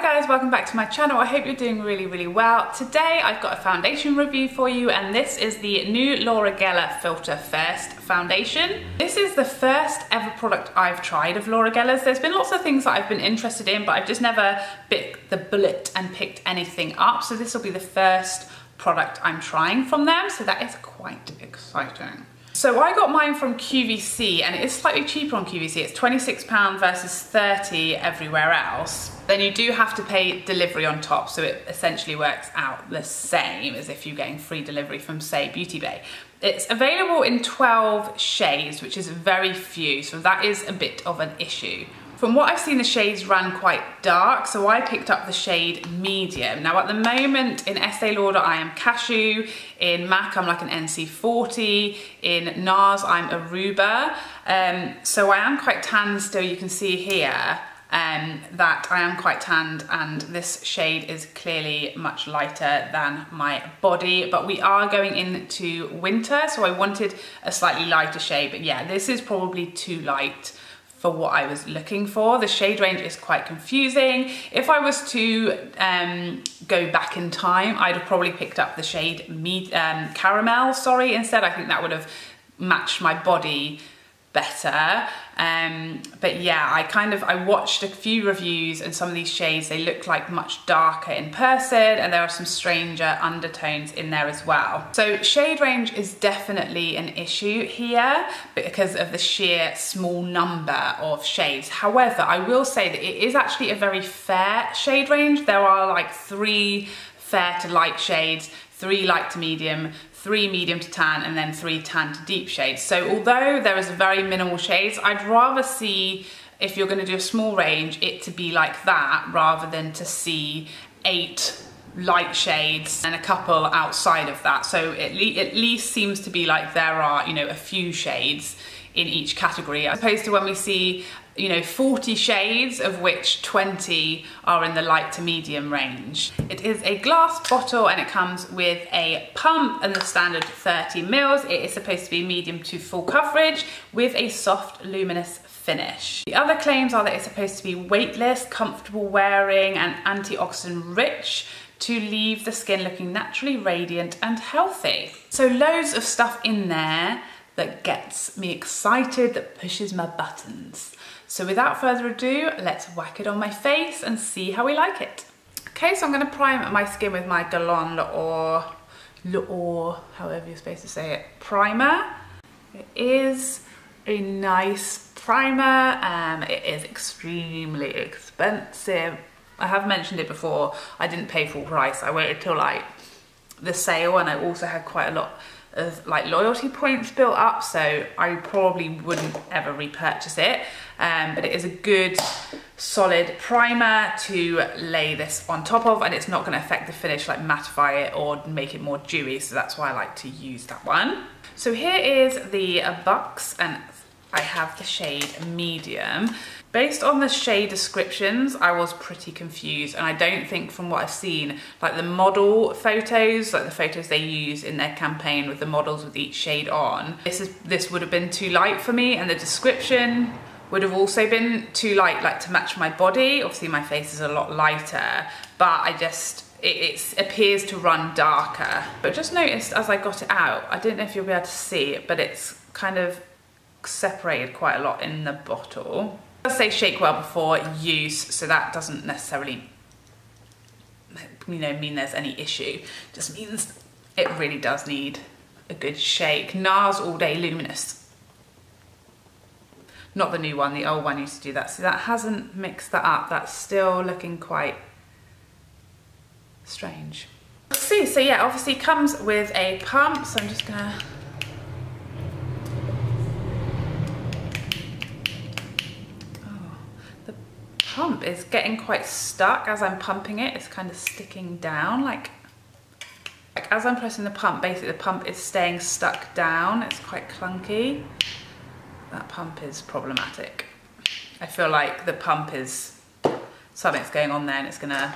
guys, welcome back to my channel. I hope you're doing really well. Today I've got a foundation review for you, and this is the new Laura Filter First foundation. This is the first ever product I've tried of Laura. There's been lots of things that I've been interested in, but I've just never bit the bullet and picked anything up. So this will be the first product I'm trying from them, so that is quite exciting. So I got mine from QVC, and it is slightly cheaper on QVC. It's £26 versus £30 everywhere else. Then you do have to pay delivery on top, so it essentially works out the same as if you're getting free delivery from, say, Beauty Bay. It's available in 12 shades, which is very few, so that is a bit of an issue. From what I've seen, the shades ran quite dark, so I picked up the shade medium. Now at the moment in Estee Lauder I am Cashew, in MAC I'm like an NC40, in NARS I'm Aruba, so I am quite tanned still. You can see here that I am quite tanned, and this shade is clearly much lighter than my body, but we are going into winter, so I wanted a slightly lighter shade. But yeah, this is probably too light for what I was looking for. The shade range is quite confusing. If I was to go back in time, I'd have probably picked up the shade Caramel, instead. I think that would have matched my body better. But yeah, I watched a few reviews, and some of these shades, they look like much darker in person, and there are some stranger undertones in there as well. So shade range is definitely an issue here because of the sheer small number of shades. However, I will say that it is actually a very fair shade range. There are like 3 fair to light shades, 3 light to medium, 3 medium to tan, and then 3 tan to deep shades. So although there is very minimal shades, I'd rather see, if you're going to do a small range, it to be like that rather than to see 8 light shades and a couple outside of that. So at least seems to be like there are, you know, a few shades in each category, as opposed to when we see, you know, 40 shades, of which 20 are in the light to medium range. It is a glass bottle, and it comes with a pump and the standard 30 mils. It is supposed to be medium to full coverage with a soft luminous finish. The other claims are that it's supposed to be weightless, comfortable wearing, and antioxidant rich to leave the skin looking naturally radiant and healthy. So loads of stuff in there that gets me excited, that pushes my buttons. So without further ado, let's whack it on my face and see how we like it. Okay, so I'm gonna prime my skin with my Guerlain L'or, however you're supposed to say it, primer. It is a nice primer. It is extremely expensive. I have mentioned it before, I didn't pay full price. I waited till like the sale, and I also had quite a lot of like loyalty points built up, so I probably wouldn't ever repurchase it. But it is a good solid primer to lay this on top of, and it's not going to affect the finish, like mattify it or make it more dewy, so that's why I like to use that one. So here is the box, and I have the shade medium. Based on the shade descriptions, I was pretty confused, and I don't think, from what I've seen, like the model photos, like the photos they use in their campaign with the models with each shade on, this would have been too light for me, and the description would have also been too light, like to match my body. Obviously my face is a lot lighter, but it appears to run darker. But just noticed as I got it out, I don't know if you'll be able to see it, but it's kind of separated quite a lot in the bottle. It does say shake well before use, so that doesn't necessarily, you know, mean there's any issue. It just means it really does need a good shake. NARS All Day Luminous. Not the new one, the old one used to do that. So that hasn't mixed that up. That's still looking quite strange. Let's see, so yeah, obviously it comes with a pump, so I'm just gonna pump is getting quite stuck as I'm pumping it. It's kind of sticking down, like as I'm pressing the pump, basically the pump is staying stuck down. It's quite clunky. That pump is problematic. I feel like the pump is, something's going on there, and it's gonna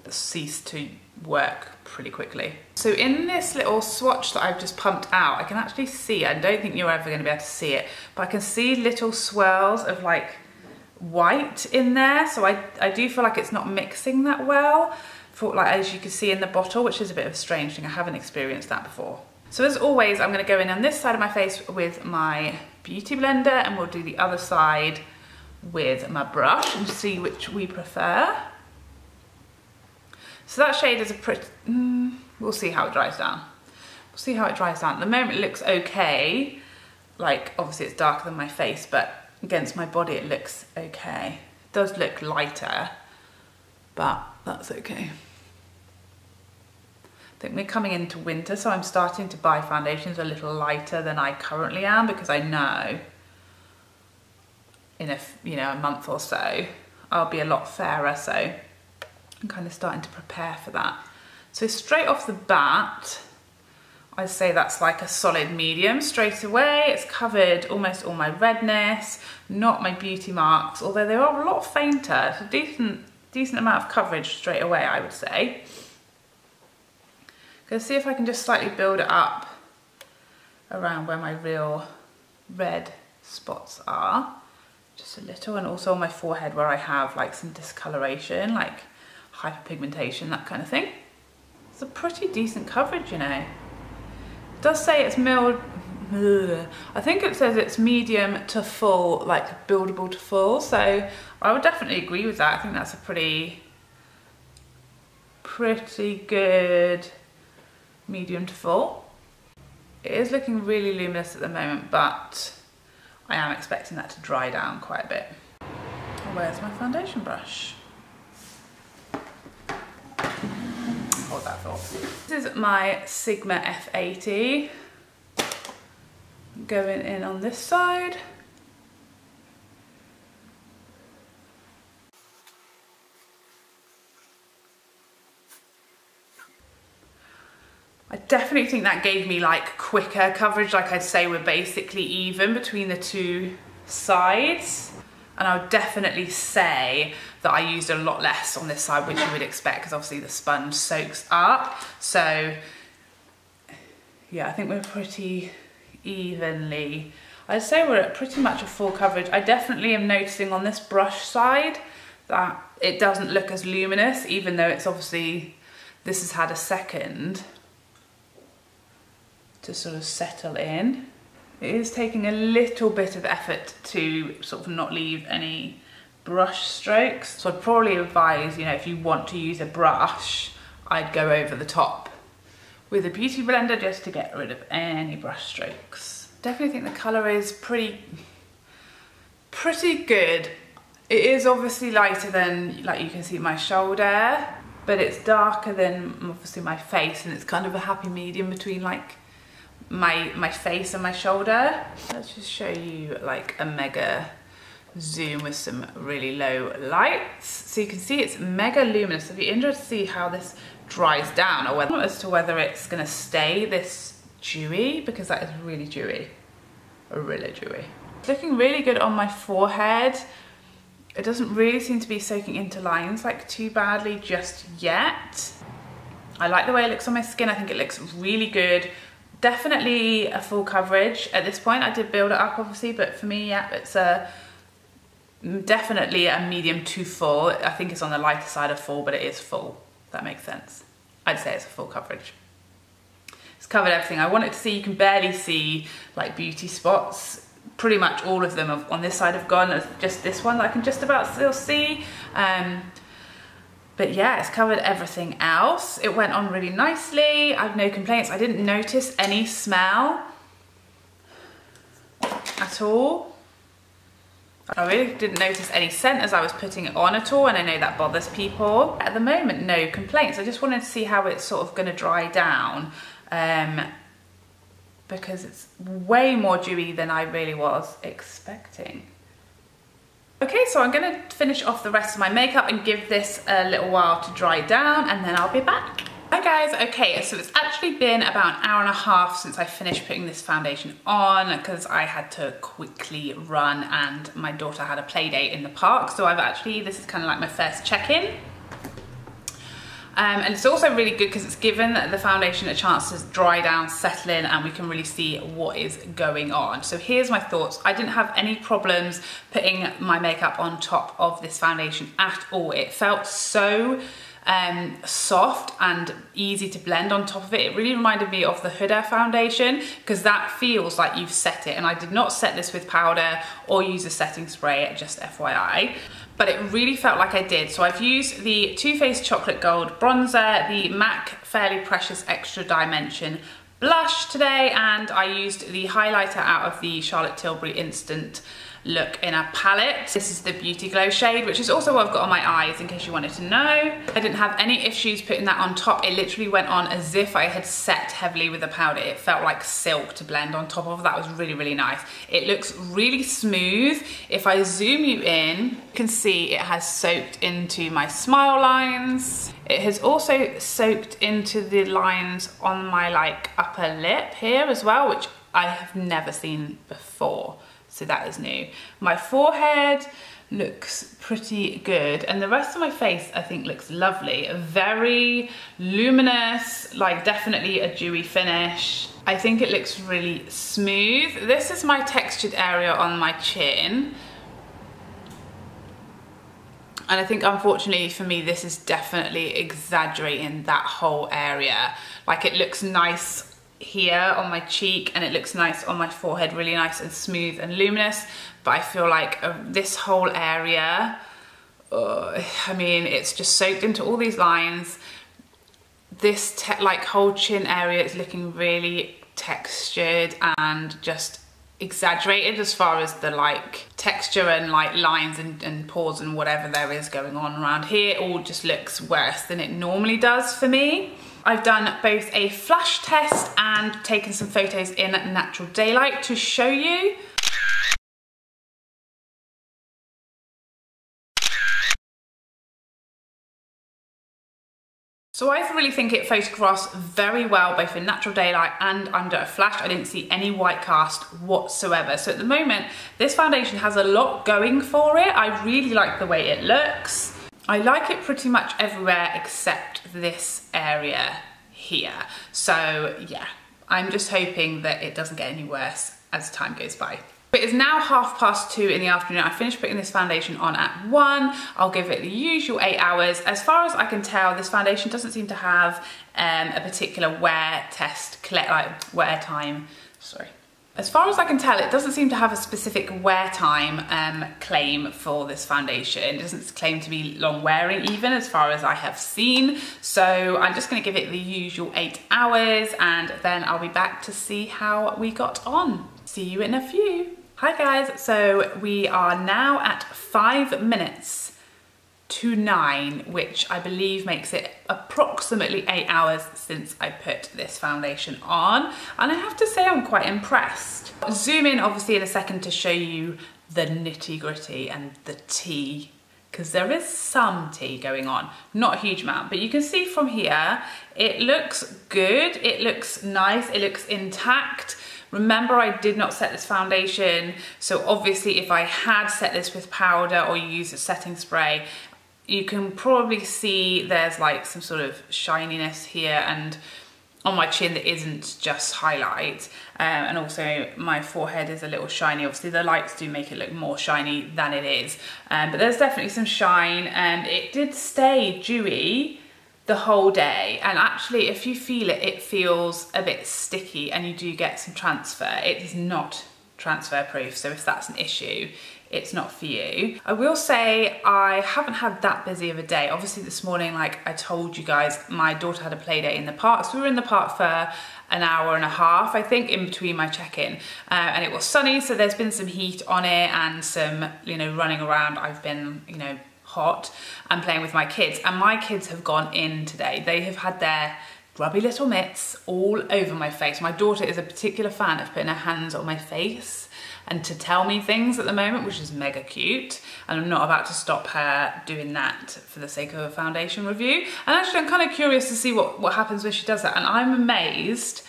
cease to work pretty quickly. So in this little swatch that I've just pumped out, I can actually see, I don't think you're ever gonna be able to see it, but I can see little swirls of like white in there, so I do feel like it's not mixing that well, for, like, as you can see in the bottle, which is a bit of a strange thing. I haven't experienced that before. So as always, I'm going to go in on this side of my face with my beauty blender, and we'll do the other side with my brush and see which we prefer. So that shade is a pretty, we'll see how it dries down. We'll see how it dries down. At the moment it looks okay, like obviously it's darker than my face, but against my body it looks okay. It does look lighter, but that's okay. I think we're coming into winter, so I'm starting to buy foundations a little lighter than I currently am, because I know in a month or so I'll be a lot fairer, so I'm kind of starting to prepare for that. So straight off the bat, I'd say that's like a solid medium straight away. It's covered almost all my redness, not my beauty marks, although they are a lot fainter. It's a decent amount of coverage straight away, I would say. Gonna see if I can just slightly build it up around where my real red spots are. Just a little, and also on my forehead where I have like some discoloration, like hyperpigmentation, that kind of thing. It's a pretty decent coverage, you know. It does say it's mild, I think it says it's medium to full, like buildable to full, so I would definitely agree with that. I think that's a pretty good medium to full. It is looking really luminous at the moment, but I am expecting that to dry down quite a bit. Where's my foundation brush? Hold that thought. This is my Sigma F80. Going in on this side. I definitely think that gave me like quicker coverage. Like I'd say we're basically even between the two sides. And I would definitely say that I used a lot less on this side, which you would expect, because obviously the sponge soaks up. So yeah, I think we're pretty evenly. I'd say we're at pretty much a full coverage. I definitely am noticing on this brush side that it doesn't look as luminous, even though it's obviously, this has had a second to sort of settle in. It is taking a little bit of effort to sort of not leave any brush strokes. So I'd probably advise, you know, if you want to use a brush, I'd go over the top with a beauty blender just to get rid of any brush strokes. Definitely think the colour is pretty good. It is obviously lighter than, like you can see, my shoulder, but it's darker than obviously my face, and it's kind of a happy medium between like my face and my shoulder. Let's just show you like a mega zoom with some really low lights. So you can see it's mega luminous. So I'd be interested to see how this dries down, or whether, as to whether it's gonna stay this dewy, because that is really dewy, really dewy. It's looking really good on my forehead. It doesn't really seem to be soaking into lines like too badly just yet. I like the way it looks on my skin. I think it looks really good. Definitely a full coverage at this point. I did build it up obviously, but for me, yeah, it's definitely a medium to full. I think it's on the lighter side of full, but it is full. If that makes sense. I'd say it's a full coverage. It's covered everything I wanted to see. You can barely see like beauty spots. Pretty much all of them on this side have gone. There's just this one that I can just about still see. But yeah, it's covered everything else. It went on really nicely. I have no complaints. I didn't notice any smell at all. I really didn't notice any scent as I was putting it on at all, and I know that bothers people. At the moment, no complaints. I just wanted to see how it's sort of gonna dry down, because it's way more dewy than I really was expecting. Okay, so I'm gonna finish off the rest of my makeup and give this a little while to dry down, and then I'll be back. Hi guys, okay, so it's actually been about an hour and a half since I finished putting this foundation on, because I had to quickly run and my daughter had a play date in the park. So this is kind of like my first check-in. And it's also really good because it's given the foundation a chance to dry down, settle in, and we can really see what is going on. So here's my thoughts. I didn't have any problems putting my makeup on top of this foundation at all. It felt so soft and easy to blend on top of it. It really reminded me of the Huda foundation because that feels like you've set it, and I did not set this with powder or use a setting spray, just FYI. But it really felt like I did. So I've used the Too Faced Chocolate Gold bronzer, the MAC Fairly Precious Extra Dimension blush today, and I used the highlighter out of the Charlotte Tilbury Instant Look in a palette. This is the Beauty Glow shade, which is also what I've got on my eyes in case you wanted to know. I didn't have any issues putting that on top. It literally went on as if I had set heavily with the powder. It felt like silk to blend on top of. That was really, really nice. It looks really smooth. If I zoom you in, you can see it has soaked into my smile lines. It has also soaked into the lines on my like upper lip here as well, which I have never seen before. So that is new. My forehead looks pretty good, and the rest of my face I think looks lovely. Very luminous, like definitely a dewy finish. I think it looks really smooth. This is my textured area on my chin. And I think unfortunately for me, this is definitely exaggerating that whole area. Like it looks nice here on my cheek and it looks nice on my forehead, really nice and smooth and luminous, but I feel like this whole area, I mean, it's just soaked into all these lines. This like whole chin area is looking really textured and just exaggerated as far as the like texture and like lines and pores and whatever there is going on around here. It all just looks worse than it normally does for me. I've done both a flash test and taken some photos in natural daylight to show you. So I really think it photographs very well, both in natural daylight and under a flash. I didn't see any white cast whatsoever. So at the moment, this foundation has a lot going for it. I really like the way it looks. I like it pretty much everywhere except this area here. So yeah, I'm just hoping that it doesn't get any worse as time goes by. It is now 2:30 in the afternoon. I finished putting this foundation on at 1. I'll give it the usual 8 hours. As far as I can tell, this foundation doesn't seem to have a particular wear time. As far as I can tell, it doesn't seem to have a specific wear time claim for this foundation. It doesn't claim to be long wearing even, as far as I have seen. So I'm just gonna give it the usual 8 hours and then I'll be back to see how we got on. See you in a few. Hi guys, so we are now at 5 minutes to 9, which I believe makes it approximately 8 hours since I put this foundation on, and I have to say I'm quite impressed. I'll zoom in obviously in a second to show you the nitty-gritty and the tea, because there is some tea going on, not a huge amount, but you can see from here it looks good, it looks nice, it looks intact. Remember, I did not set this foundation, so obviously if I had set this with powder or used a setting spray, you can probably see there's like some sort of shininess here and on my chin that isn't just highlight, and also my forehead is a little shiny. Obviously the lights do make it look more shiny than it is, but there's definitely some shine, and it did stay dewy the whole day, and actually if you feel it, it feels a bit sticky and you do get some transfer. It is not transfer proof, so if that's an issue, it's not for you. I will say I haven't had that busy of a day. Obviously this morning, like I told you guys, my daughter had a play date in the park, so we were in the park for an hour and a half, I think, in between my check-in, and it was sunny, so there's been some heat on it and some, you know, running around. I've been, you know, hot and playing with my kids, and my kids have gone in today. They have had their grubby little mitts all over my face. My daughter is a particular fan of putting her hands on my face and to tell me things at the moment, which is mega cute, and I'm not about to stop her doing that for the sake of a foundation review. And actually I'm kind of curious to see what happens when she does that, and I'm amazed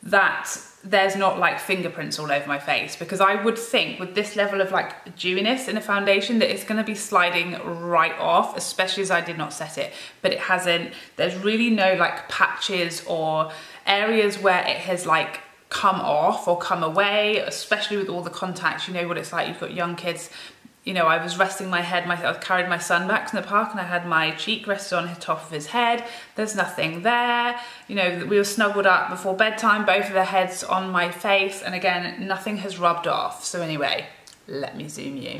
that there's not like fingerprints all over my face, because I would think with this level of like dewiness in a foundation that it's going to be sliding right off, especially as I did not set it, but it hasn't. There's really no like patches or areas where it has like come off or come away, especially with all the contacts. You know what it's like, you've got young kids. You know, I was resting my head, I carried my son back from the park and I had my cheek rested on the top of his head. There's nothing there. You know, we were snuggled up before bedtime, both of their heads on my face, and again, nothing has rubbed off. So anyway, let me zoom you.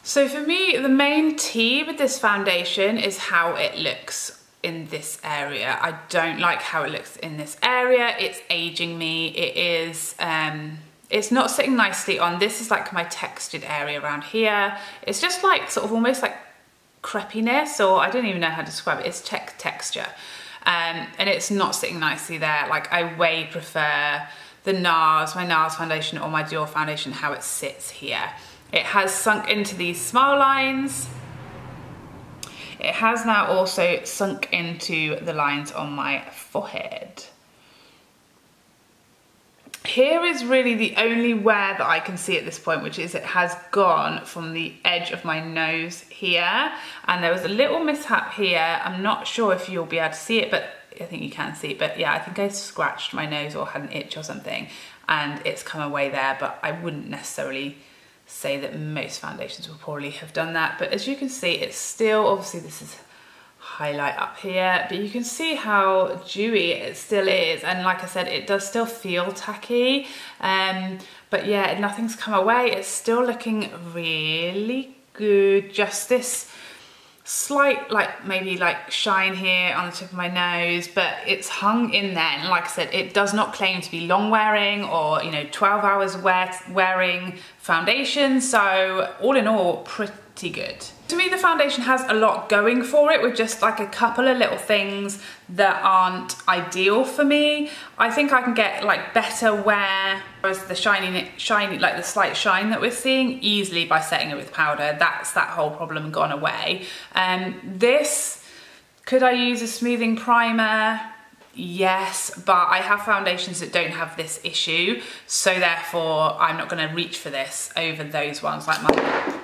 So for me, the main tea with this foundation is how it looks in this area. I don't like how it looks in this area. It's aging me. It is, it's not sitting nicely on. This is like my textured area around here. It's just like sort of almost like crepiness, or I don't even know how to describe it. It's texture. And it's not sitting nicely there. Like I way prefer the NARS, my NARS foundation or my Dior foundation, how it sits here. It has sunk into these smile lines. It has now also sunk into the lines on my forehead. Here is really the only wear that I can see at this point, which is it has gone from the edge of my nose here, and there was a little mishap here. I'm not sure if you'll be able to see it, but I think you can see it. But yeah, I think I scratched my nose or had an itch or something, and it's come away there, but I wouldn't necessarily say that most foundations will probably have done that. But as you can see, it's still, obviously this is highlight up here, but you can see how dewy it still is, and like I said, it does still feel tacky, but yeah, nothing's come away. It's still looking really good. Just this slight like maybe like shine here on the tip of my nose, but it's hung in there, and like I said, it does not claim to be long wearing or, you know, 12 hours wearing foundation. So all in all, pretty good. To me, the foundation has a lot going for it, with just like a couple of little things that aren't ideal for me. I think I can get like better wear, whereas the shiny, like the slight shine that we're seeing, easily by setting it with powder. That's that whole problem gone away. This, could I use a smoothing primer? Yes, but I have foundations that don't have this issue, so therefore I'm not going to reach for this over those ones like my...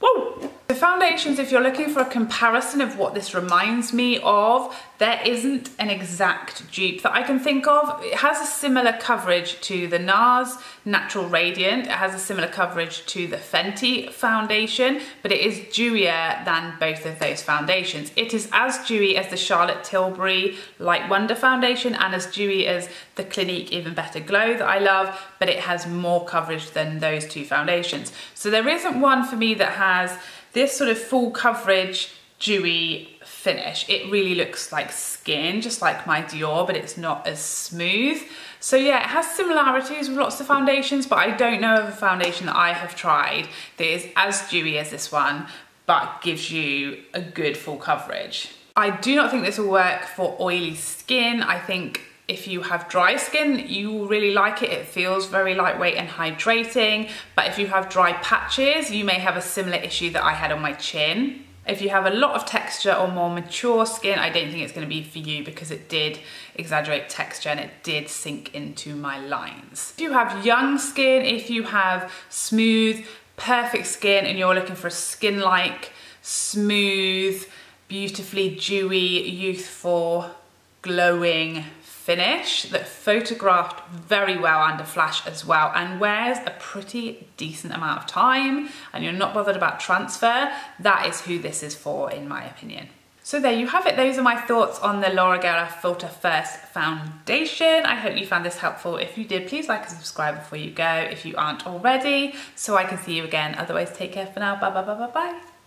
Whoa! The foundations, if you're looking for a comparison of what this reminds me of, there isn't an exact dupe that I can think of. It has a similar coverage to the NARS Natural Radiant. It has a similar coverage to the Fenty foundation, but it is dewier than both of those foundations. It is as dewy as the Charlotte Tilbury Light Wonder foundation and as dewy as the Clinique Even Better Glow that I love, but it has more coverage than those two foundations. So there isn't one for me that has this sort of full coverage, dewy finish. It really looks like skin, just like my Dior, but it's not as smooth. So yeah, it has similarities with lots of foundations, but I don't know of a foundation that I have tried that is as dewy as this one, but gives you a good full coverage. I do not think this will work for oily skin. I think if you have dry skin, you will really like it. It feels very lightweight and hydrating. But if you have dry patches, you may have a similar issue that I had on my chin. If you have a lot of texture or more mature skin, I don't think it's going to be for you, because it did exaggerate texture and it did sink into my lines. If you have young skin, if you have smooth, perfect skin and you're looking for a skin-like, smooth, beautifully dewy, youthful, glowing finish that photographed very well under flash as well and wears a pretty decent amount of time, and you're not bothered about transfer, that is who this is for, in my opinion. So there you have it. Those are my thoughts on the Laura Geller Filter First foundation. I hope you found this helpful. If you did, please like and subscribe before you go if you aren't already, so I can see you again. Otherwise, take care for now. Bye bye bye bye bye.